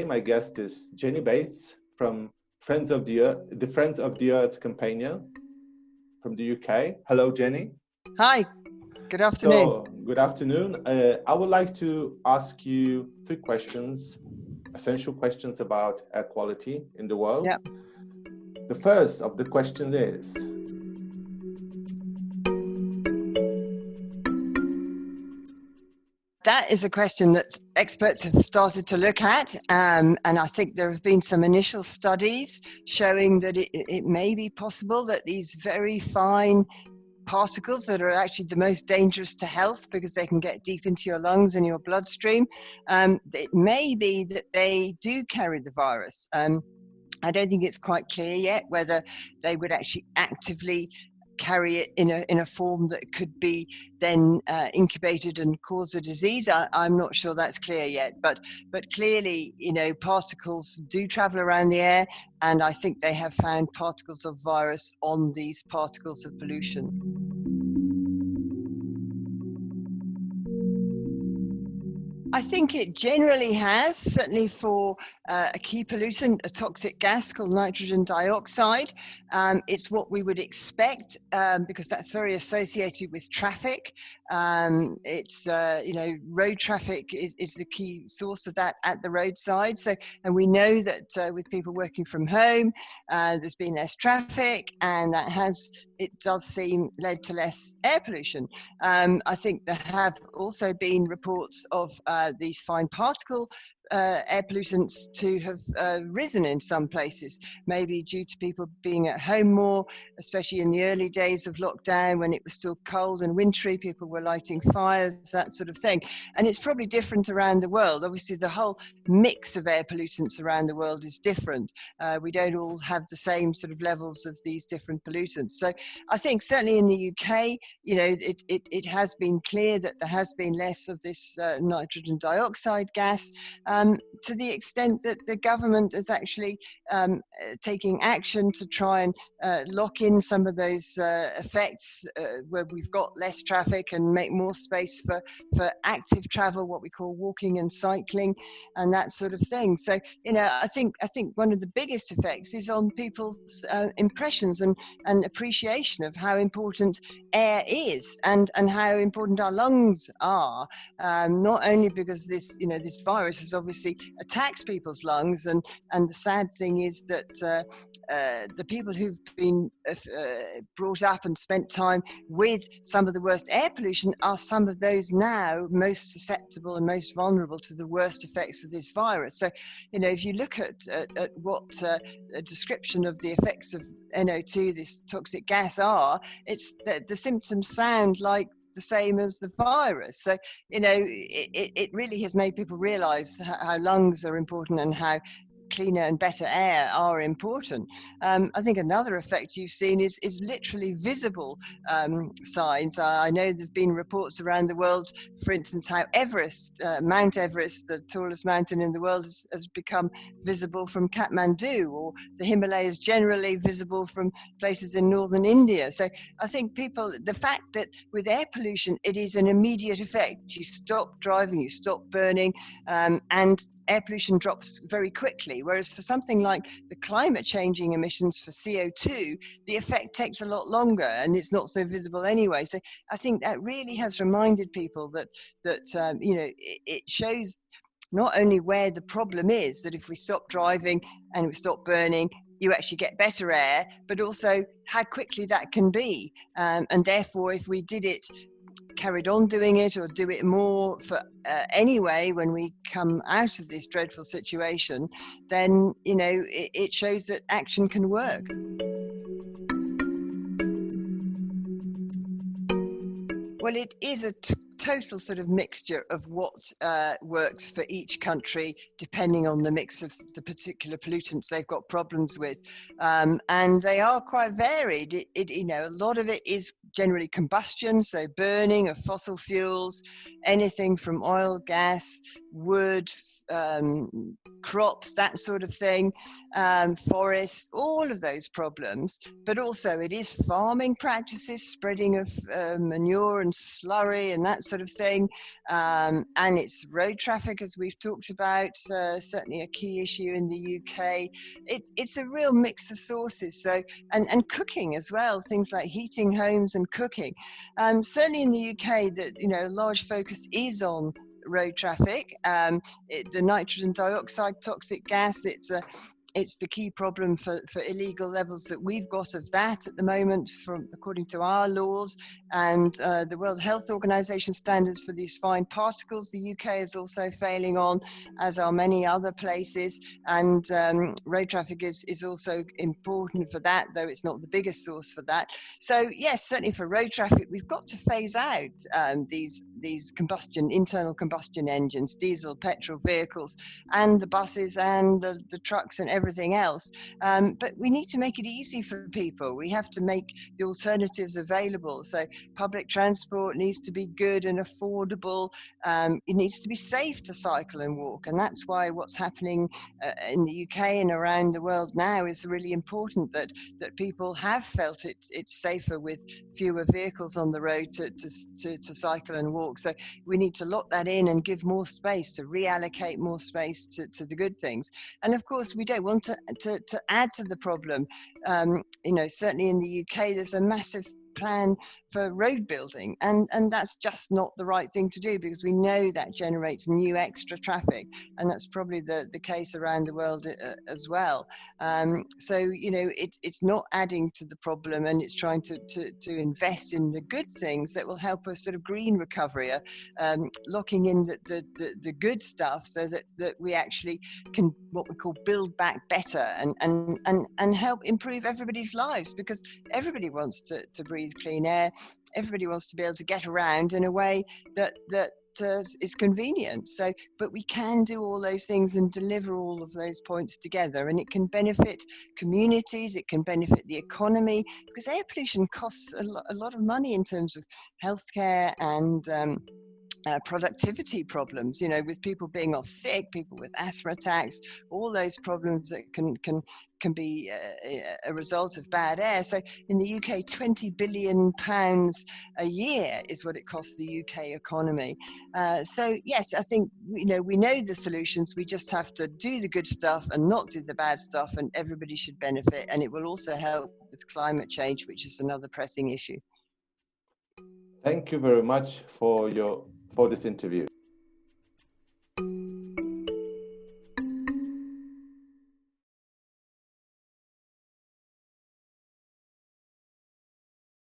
today my guest is Jenny Bates from Friends of the Earth, the Friends of the Earth Companion from the UK. Hello, Jenny. Hi, good afternoon. So, good afternoon. I would like to ask you 3 questions, essential questions about air quality in the world. Yep. The first of the questions is, that is a question that experts have started to look at, and I think there have been some initial studies showing that it may be possible that these very fine particles that are actually the most dangerous to health because they can get deep into your lungs and your bloodstream, it may be that they do carry the virus. I don't think it's quite clear yet whether they would actually actively carry it in a form that could be then incubated and cause a disease. I'm not sure that's clear yet, but clearly, particles do travel around the air, and I think they have found particles of virus on these particles of pollution. I think it generally has, certainly for a key pollutant, a toxic gas called nitrogen dioxide. It's what we would expect because that's very associated with traffic. It's, road traffic is the key source of that at the roadside. So, and we know that with people working from home, there's been less traffic, and it does seem led to less air pollution. I think there have also been reports of these fine particle air pollutants to have risen in some places, maybe due to people being at home more, especially in the early days of lockdown when it was still cold and wintry, people were lighting fires, that sort of thing. And it's probably different around the world. Obviously, the whole mix of air pollutants around the world is different. We don't all have the same sort of levels of these different pollutants. So I think certainly in the UK, it has been clear that there has been less of this nitrogen dioxide gas, to the extent that the government is actually taking action to try and lock in some of those effects where we've got less traffic and make more space for active travel, what we call walking and cycling and that sort of thing. So, I think one of the biggest effects is on people's impressions and appreciation of how important air is and how important our lungs are, not only because this virus has obviously attacks people's lungs, and the sad thing is that the people who've been brought up and spent time with some of the worst air pollution are some of those now most susceptible and most vulnerable to the worst effects of this virus. So, if you look at what a description of the effects of NO2, this toxic gas, are, it's the symptoms sound like the same as the virus. So, it really has made people realize how lungs are important and how cleaner and better air are important. I think another effect you've seen is literally visible signs. I know there have been reports around the world, for instance, how Mount Everest, the tallest mountain in the world, has become visible from Kathmandu, or the Himalayas generally visible from places in northern India. So I think the fact that with air pollution, it is an immediate effect. You stop driving, you stop burning, and air pollution drops very quickly, whereas for something like the climate changing emissions for CO2, the effect takes a lot longer and it's not so visible anyway. So I think that really has reminded people that it shows not only where the problem is, that if we stop driving and we stop burning, you actually get better air, but also how quickly that can be. And therefore, if we carried on doing it or do it more for anyway when we come out of this dreadful situation, then it shows that action can work. Well, it is a total sort of mixture of what works for each country, depending on the mix of the particular pollutants they've got problems with, and they are quite varied. A lot of it is generally combustion, so burning of fossil fuels, anything from oil, gas, wood, crops, that sort of thing, forests, all of those problems. But also it is farming practices, spreading of manure and slurry and that that sort of thing. And it's road traffic, as we've talked about, certainly a key issue in the UK. It's a real mix of sources. So, and cooking as well, things like heating homes and cooking. Certainly in the UK, that a large focus is on road traffic. The nitrogen dioxide toxic gas, it's the key problem for illegal levels that we've got of that at the moment, according to our laws and the World Health Organization standards for these fine particles. The UK is also failing on, as are many other places, and road traffic is also important for that, though it's not the biggest source for that. So yes, certainly for road traffic, we've got to phase out these internal combustion engines, diesel, petrol vehicles, and the buses and the trucks and everything else. But we need to make it easy for people. We have to make the alternatives available. So public transport needs to be good and affordable. It needs to be safe to cycle and walk. And that's why what's happening in the UK and around the world now is really important, that people have felt it's safer with fewer vehicles on the road to cycle and walk. So we need to lock that in and give more space, to reallocate more space to the good things. And of course, we don't want to add to the problem. Certainly in the UK, there's a massive plan for road building, and that's just not the right thing to do, because we know that generates new extra traffic, and that's probably the case around the world as well. So it's not adding to the problem, and it's trying to invest in the good things that will help us sort of green recovery, locking in the good stuff, so that we actually can, what we call, build back better and help improve everybody's lives, because everybody wants to breathe clean air. Everybody wants to be able to get around in a way that is convenient. So, but we can do all those things and deliver all of those points together, and it can benefit communities, it can benefit the economy, because air pollution costs a lot of money in terms of healthcare and productivity problems, with people being off sick, people with asthma attacks, all those problems that can be a result of bad air. So in the UK, £20 billion a year is what it costs the UK economy. So yes, I think we know the solutions. We just have to do the good stuff and not do the bad stuff, and everybody should benefit. And it will also help with climate change, which is another pressing issue. Thank you very much for this interview.